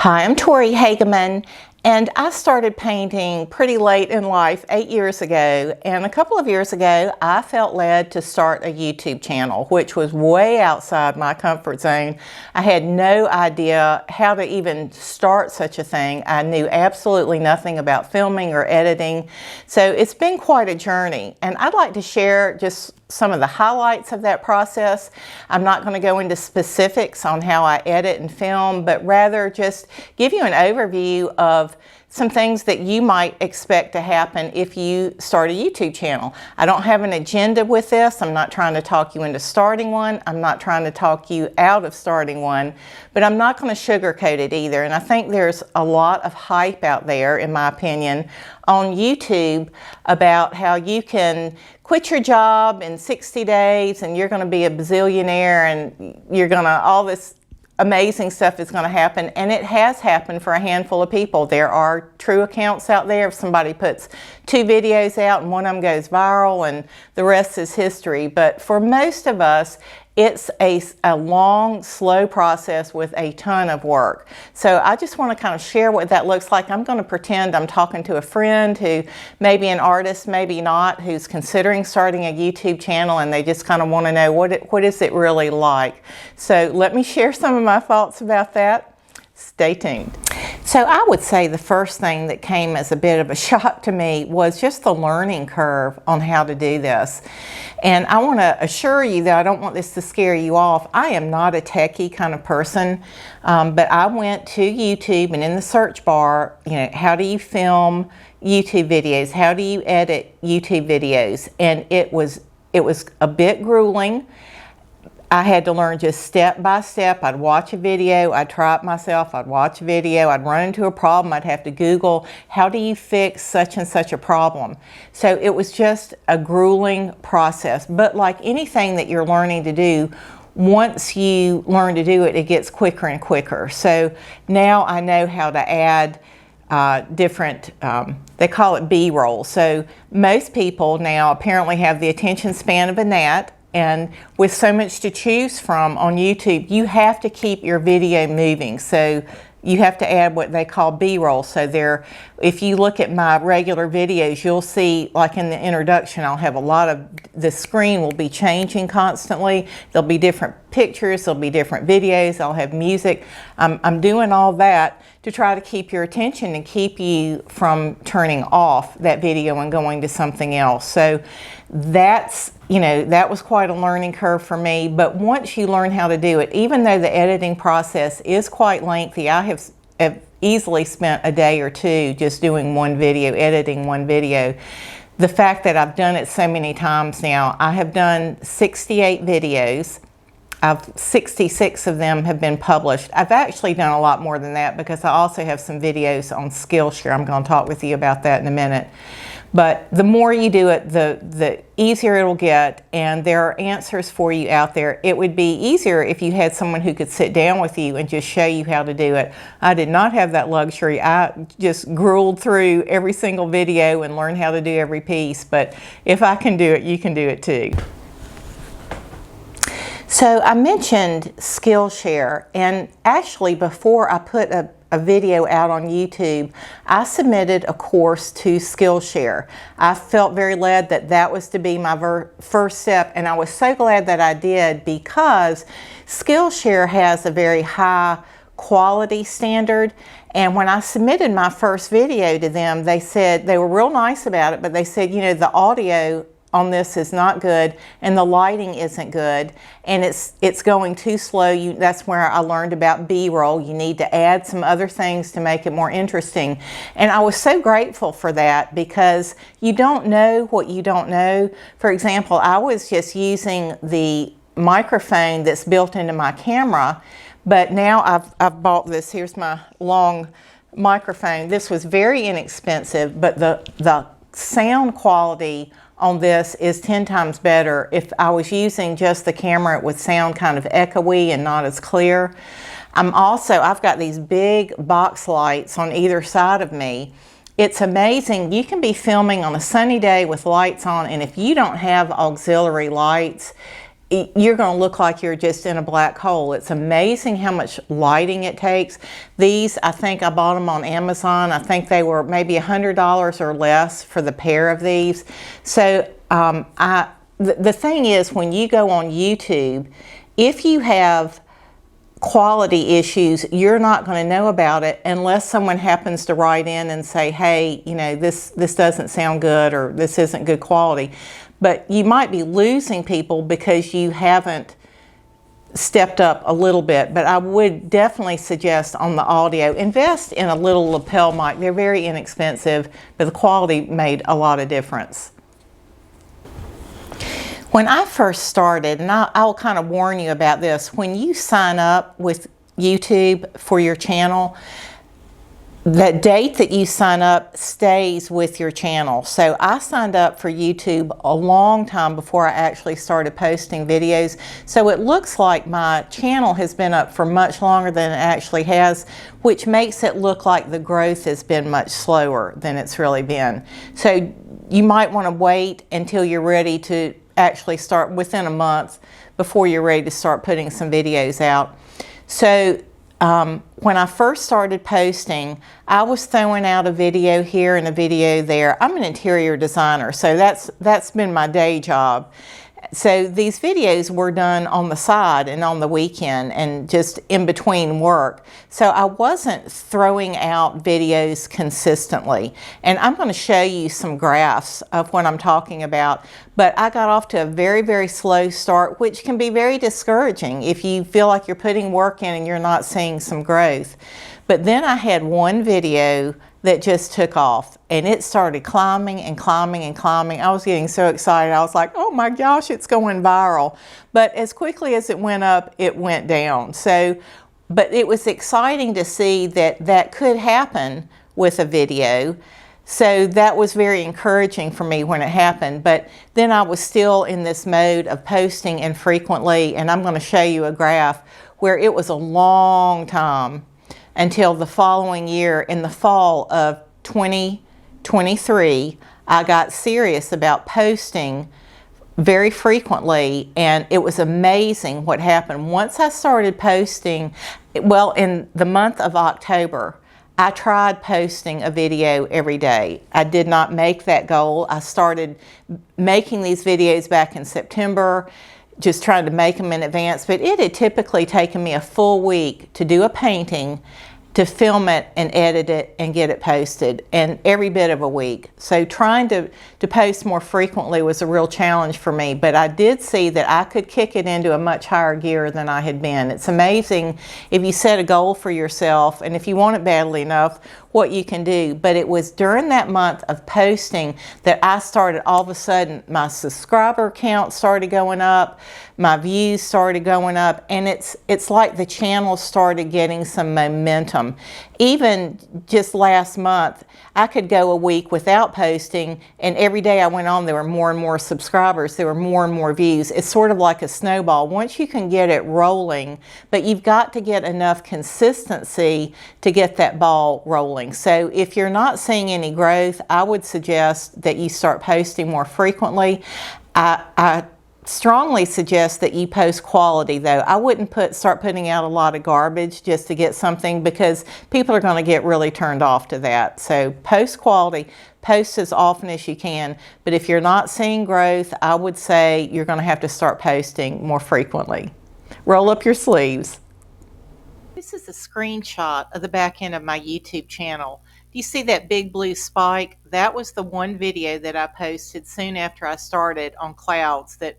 Hi, I'm Tori Hageman, and I started painting pretty late in life, 8 years ago, and a couple of years ago I felt led to start a YouTube channel, which was way outside my comfort zone. I had no idea how to even start such a thing. I knew absolutely nothing about filming or editing, so it's been quite a journey, and I'd like to share just some of the highlights of that process. I'm not going to go into specifics on how I edit and film, but rather just give you an overview of some things that you might expect to happen if you start a YouTube channel. I don't have an agenda with this. I'm not trying to talk you into starting one. I'm not trying to talk you out of starting one, but I'm not going to sugarcoat it either. And I think there's a lot of hype out there, in my opinion, on YouTube about how you can quit your job in 60 days and you're going to be a bazillionaire and you're going to, all this amazing stuff is going to happen, and it has happened for a handful of people. There are true accounts out there. If somebody puts 2 videos out and one of them goes viral and the rest is history, but for most of us it's a long, slow process with a ton of work. So I just want to kind of share what that looks like. I'm going to pretend I'm talking to a friend who may be an artist, maybe not, who's considering starting a YouTube channel, and they just kind of want to know what is it really like. So let me share some of my thoughts about that. Stay tuned. So I would say the first thing that came as a bit of a shock to me was just the learning curve on how to do this. And I want to assure you that I don't want this to scare you off. I am not a techie kind of person, but I went to YouTube, and in the search bar, you know, how do you film YouTube videos? How do you edit YouTube videos? And it was a bit grueling. I had to learn just step by step. I'd watch a video, I'd try it myself, I'd watch a video, I'd run into a problem, I'd have to Google, how do you fix such and such a problem? So it was just a grueling process. But like anything that you're learning to do, once you learn to do it, it gets quicker and quicker. So now I know how to add different, they call it B-roll. So most people now apparently have the attention span of a gnat. And with so much to choose from on YouTube, you have to keep your video moving. So you have to add what they call B-roll. So there, if you look at my regular videos, you'll see, like in the introduction, I'll have a lot of, the screen will be changing constantly. There'll be different pictures, there'll be different videos, I'll have music. I'm doing all that to try to keep your attention and keep you from turning off that video and going to something else. So that's, you know, that was quite a learning curve for me. But once you learn how to do it, even though the editing process is quite lengthy, I have easily spent a day or two just doing one video, editing one video. The fact that I've done it so many times now, I have done 68 videos. 66 of them have been published. I've actually done a lot more than that because I also have some videos on Skillshare. I'm going to talk with you about that in a minute. But the more you do it, the easier it'll get, and there are answers for you out there. It would be easier if you had someone who could sit down with you and just show you how to do it. I did not have that luxury. I just grueled through every single video and learned how to do every piece. But if I can do it, you can do it too. So I mentioned Skillshare, and actually before I put a video out on YouTube, I submitted a course to Skillshare. I felt very led that that was to be my first step, and I was so glad that I did, because Skillshare has a very high quality standard. And when I submitted my first video to them, they said, they were real nice about it, but they said, you know, the audio on this is not good, and the lighting isn't good, and it's going too slow. That's where I learned about B-roll. You need to add some other things to make it more interesting. And I was so grateful for that, because you don't know what you don't know. For example, I was just using the microphone that's built into my camera, but now I've bought this. Here's my long microphone. This was very inexpensive, but the sound quality on this is 10 times better. If I was using just the camera, it would sound kind of echoey and not as clear. I've got these big box lights on either side of me. It's amazing. You can be filming on a sunny day with lights on, and if you don't have auxiliary lights, you're going to look like you're just in a black hole. It's amazing how much lighting it takes. These, I think I bought them on Amazon. I think they were maybe $100 or less for the pair of these. So the thing is, when you go on YouTube, if you have quality issues, you're not going to know about it unless someone happens to write in and say, hey, you know, this doesn't sound good, or this isn't good quality. But you might be losing people because you haven't stepped up a little bit. But I would definitely suggest on the audio, invest in a little lapel mic. They're very inexpensive, but the quality made a lot of difference. When I first started, and I'll kind of warn you about this, when you sign up with YouTube for your channel, the date that you sign up stays with your channel. So I signed up for YouTube a long time before I actually started posting videos. So it looks like my channel has been up for much longer than it actually has, which makes it look like the growth has been much slower than it's really been. So you might want to wait until you're ready to actually start, within a month, before you're ready to start putting some videos out. So when I first started posting, I was throwing out a video here and a video there. I'm an interior designer, so that's been my day job. So these videos were done on the side and on the weekend and just in between work. So I wasn't throwing out videos consistently. And I'm going to show you some graphs of what I'm talking about. But I got off to a very, very slow start, which can be very discouraging if you feel like you're putting work in and you're not seeing some growth. But then I had one video that just took off, and it started climbing and climbing and climbing. I was getting so excited. I was like, oh my gosh, it's going viral. But as quickly as it went up, it went down. So, but it was exciting to see that that could happen with a video. So that was very encouraging for me when it happened. But then I was still in this mode of posting infrequently, and I'm going to show you a graph where it was a long time until the following year, in the fall of 2023, I got serious about posting very frequently, and it was amazing what happened. Once I started posting, well, in the month of October, I tried posting a video every day. I did not make that goal. I started making these videos back in September, just trying to make them in advance, but it had typically taken me a full week to do a painting, to film it and edit it and get it posted, and every bit of a week. So trying to post more frequently was a real challenge for me, but I did see that I could kick it into a much higher gear than I had been. It's amazing if you set a goal for yourself, and if you want it badly enough, what you can do. But it was during that month of posting that I started, all of a sudden, my subscriber count started going up, my views started going up, and it's like the channel started getting some momentum. Even just last month, I could go a week without posting, and every day I went on, there were more and more subscribers, there were more and more views. It's sort of like a snowball. Once you can get it rolling, but you've got to get enough consistency to get that ball rolling. So if you're not seeing any growth, I would suggest that you start posting more frequently. I strongly suggest that you post quality, though. I wouldn't start putting out a lot of garbage just to get something, because people are going to get really turned off to that. So post quality, post as often as you can. But if you're not seeing growth, I would say you're going to have to start posting more frequently. Roll up your sleeves. This is a screenshot of the back end of my YouTube channel. Do you see that big blue spike? That was the one video that I posted soon after I started on clouds that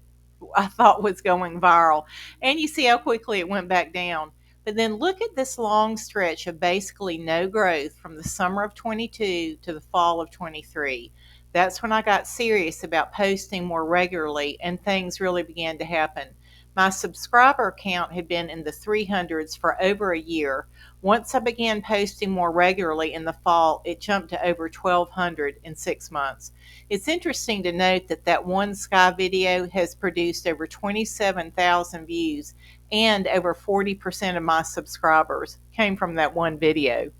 I thought was going viral. And you see how quickly it went back down. But then look at this long stretch of basically no growth from the summer of 22 to the fall of 23. That's when I got serious about posting more regularly, and things really began to happen. My subscriber count had been in the 300s for over a year. Once I began posting more regularly in the fall, it jumped to over 1,200 in 6 months. It's interesting to note that that one sky video has produced over 27,000 views, and over 40% of my subscribers came from that one video.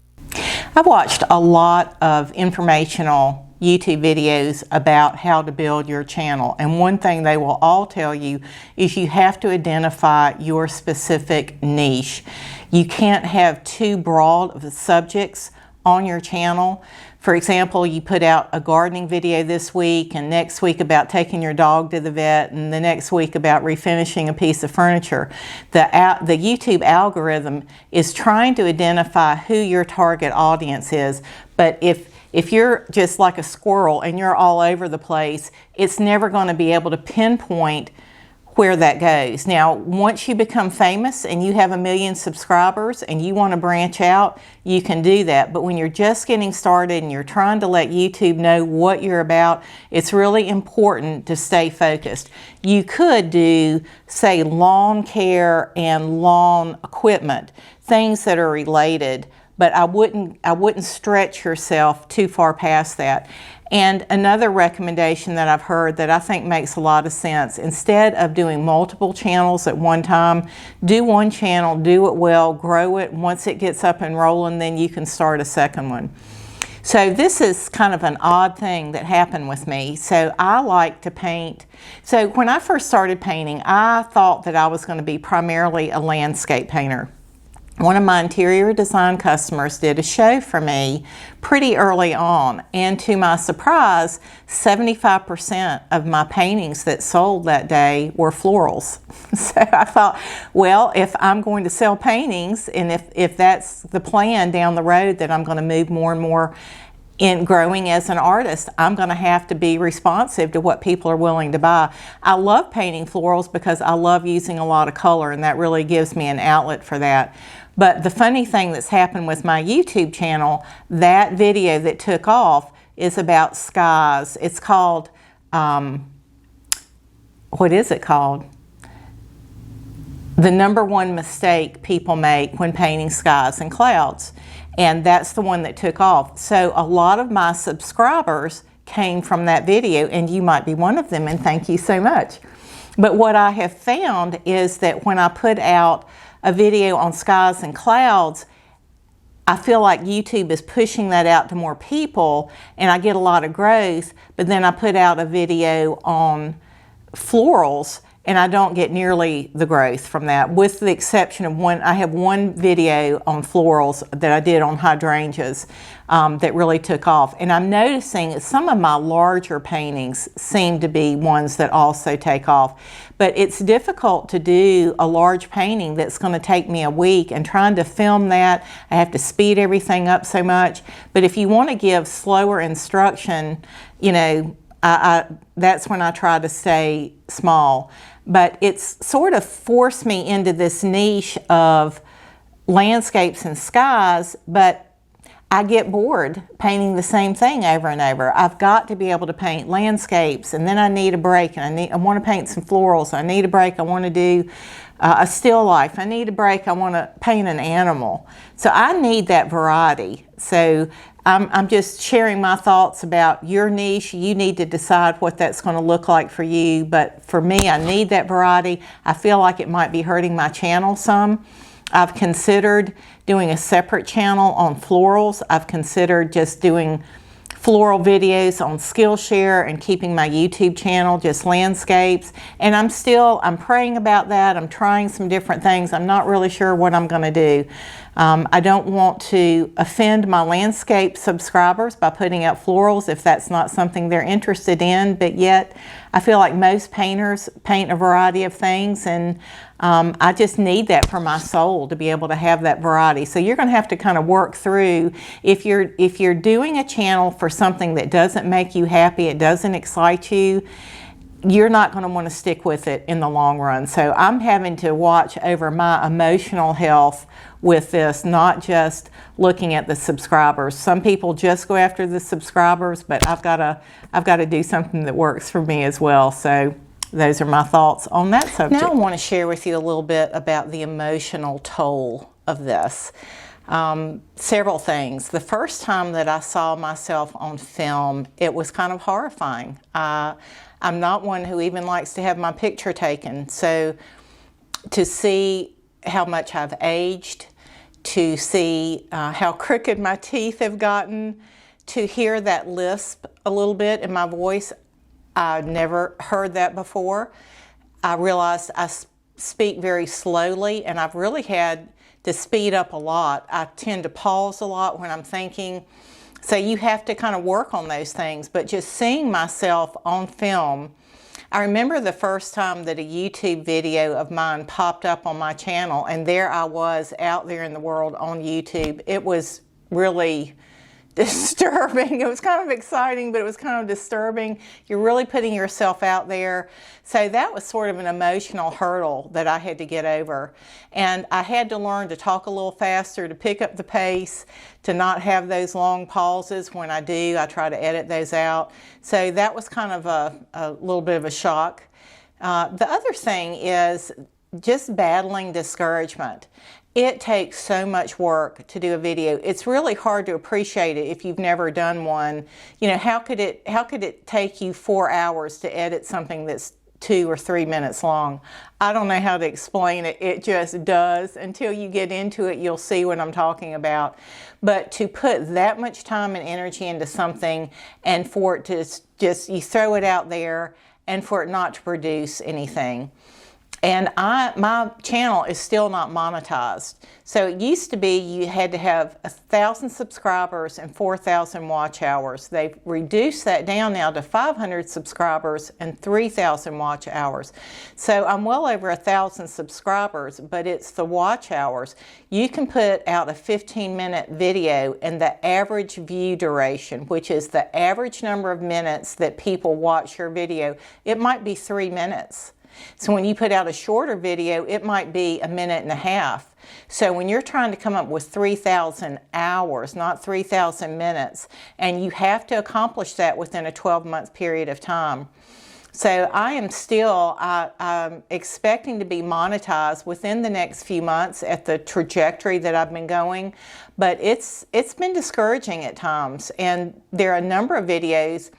I've watched a lot of informational YouTube videos about how to build your channel. And one thing they will all tell you is you have to identify your specific niche. You can't have too broad of subjects on your channel. For example, you put out a gardening video this week, and next week about taking your dog to the vet, and the next week about refinishing a piece of furniture. The YouTube algorithm is trying to identify who your target audience is, but if you're just like a squirrel and you're all over the place, it's never going to be able to pinpoint where that goes. Now, once you become famous and you have 1 million subscribers and you want to branch out, you can do that. But when you're just getting started and you're trying to let YouTube know what you're about, it's really important to stay focused. You could do, say, lawn care and lawn equipment, things that are related, but I wouldn't stretch yourself too far past that. And another recommendation that I've heard that I think makes a lot of sense, instead of doing multiple channels at one time, do one channel, do it well, grow it. Once it gets up and rolling, then you can start a second one. So this is kind of an odd thing that happened with me. So I like to paint. So when I first started painting, I thought that I was going to be primarily a landscape painter. One of my interior design customers did a show for me pretty early on, and to my surprise, 75% of my paintings that sold that day were florals. So I thought, well, if I'm going to sell paintings, and if that's the plan down the road, that I'm going to move more and more in growing as an artist, I'm going to have to be responsive to what people are willing to buy. I love painting florals because I love using a lot of color, and that really gives me an outlet for that. But the funny thing that's happened with my YouTube channel, that video that took off is about skies. It's called, what is it called? The #1 mistake people make when painting skies and clouds. And that's the one that took off. So a lot of my subscribers came from that video, and you might be one of them, and thank you so much. But what I have found is that when I put out a video on skies and clouds, I feel like YouTube is pushing that out to more people, and I get a lot of growth. But then I put out a video on florals, and I don't get nearly the growth from that, with the exception of one. I have one video on florals that I did on hydrangeas that really took off. And I'm noticing that some of my larger paintings seem to be ones that also take off. But it's difficult to do a large painting that's going to take me a week, and trying to film that, I have to speed everything up so much. But if you want to give slower instruction, you know, that's when I try to stay small. But it's sort of forced me into this niche of landscapes and skies, but I get bored painting the same thing over and over. I've got to be able to paint landscapes, and then I need a break, and I want to paint some florals. I need a break. I want to do a still life. I need a break. I want to paint an animal. So I need that variety. So I'm just sharing my thoughts about your niche. You need to decide what that's going to look like for you. But for me, I need that variety. I feel like it might be hurting my channel some. I've considered doing a separate channel on florals. I've considered just doing floral videos on Skillshare and keeping my YouTube channel just landscapes. And I'm praying about that. I'm trying some different things. I'm not really sure what I'm going to do. I don't want to offend my landscape subscribers by putting out florals if that's not something they're interested in, but yet I feel like most painters paint a variety of things, and I just need that for my soul to be able to have that variety. So you're going to have to kind of work through, if you're doing a channel for something that doesn't make you happy, it doesn't excite you, you're not going to want to stick with it in the long run. So I'm having to watch over my emotional health with this, not just looking at the subscribers. Some people just go after the subscribers, but I've got to do something that works for me as well. So those are my thoughts on that subject. Now I want to share with you a little bit about the emotional toll of this. Several things. The first time that I saw myself on film, it was kind of horrifying. I'm not one who even likes to have my picture taken. So to see how much I've aged, to see how crooked my teeth have gotten, to hear that lisp a little bit in my voice. I'd never heard that before. I realized I speak very slowly, and I've really had to speed up a lot. I tend to pause a lot when I'm thinking. So you have to kind of work on those things. But just seeing myself on film, I remember the first time that a YouTube video of mine popped up on my channel, and there I was out there in the world on YouTube. It was really disturbing. It was kind of exciting, but it was kind of disturbing. You're really putting yourself out there. So that was sort of an emotional hurdle that I had to get over. And I had to learn to talk a little faster, to pick up the pace, to not have those long pauses. When I do, I try to edit those out. So that was kind of a little bit of a shock. The other thing is just battling discouragement. It takes so much work to do a video. It's really hard to appreciate it if you've never done one. You know, how could it take you 4 hours to edit something that's 2 or 3 minutes long? I don't know how to explain it. It just does. Until you get into it, you'll see what I'm talking about. But to put that much time and energy into something, and for it to just, you throw it out there, and for it not to produce anything. And my channel is still not monetized. So it used to be you had to have 1,000 subscribers and 4,000 watch hours. They've reduced that down now to 500 subscribers and 3,000 watch hours. So I'm well over 1,000 subscribers, but it's the watch hours. You can put out a 15-minute video, and the average view duration, which is the average number of minutes that people watch your video, it might be 3 minutes. So when you put out a shorter video, it might be 1.5 minutes. So when you're trying to come up with 3,000 hours, not 3,000 minutes, and you have to accomplish that within a 12-month period of time. So I am still I'm expecting to be monetized within the next few months at the trajectory that I've been going, but it's been discouraging at times. And there are a number of videos,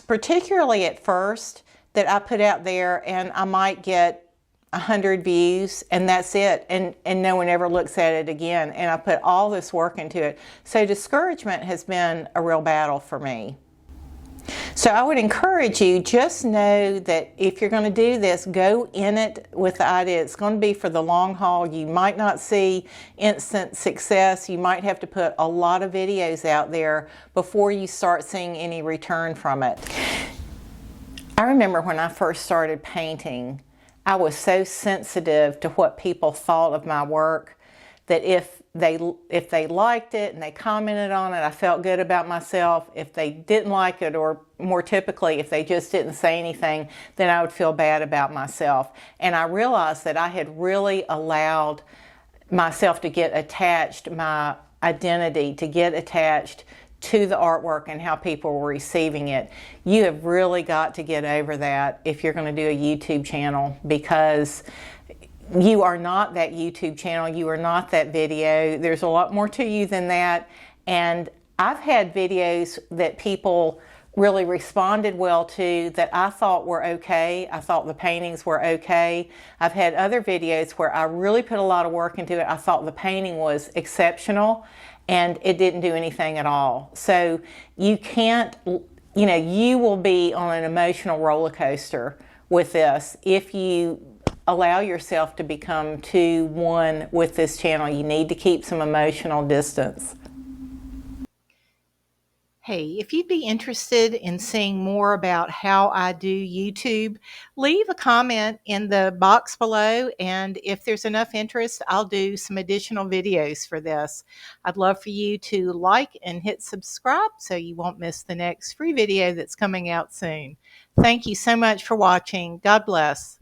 particularly at first, that I put out there, and I might get 100 views, and that's it, and no one ever looks at it again, and I put all this work into it. So discouragement has been a real battle for me. So I would encourage you, just know that if you're going to do this, go in it with the idea it's going to be for the long haul. You might not see instant success. You might have to put a lot of videos out there before you start seeing any return from it. I remember when I first started painting, I was so sensitive to what people thought of my work that if they liked it and they commented on it, I felt good about myself. If they didn't like it, or more typically, if they just didn't say anything, then I would feel bad about myself. And I realized that I had really allowed myself to get attached, my identity to get attached to the artwork and how people were receiving it. You have really got to get over that if you're going to do a YouTube channel, because you are not that YouTube channel. You are not that video. There's a lot more to you than that. And I've had videos that people really responded well to that I thought were okay. I thought the paintings were okay. I've had other videos where I really put a lot of work into it. I thought the painting was exceptional, and it didn't do anything at all. So you can't, you know, you will be on an emotional roller coaster with this if you allow yourself to become too one with this channel. You need to keep some emotional distance. Hey, if you'd be interested in seeing more about how I do YouTube, leave a comment in the box below, and if there's enough interest, I'll do some additional videos for this. I'd love for you to like and hit subscribe so you won't miss the next free video that's coming out soon. Thank you so much for watching. God bless.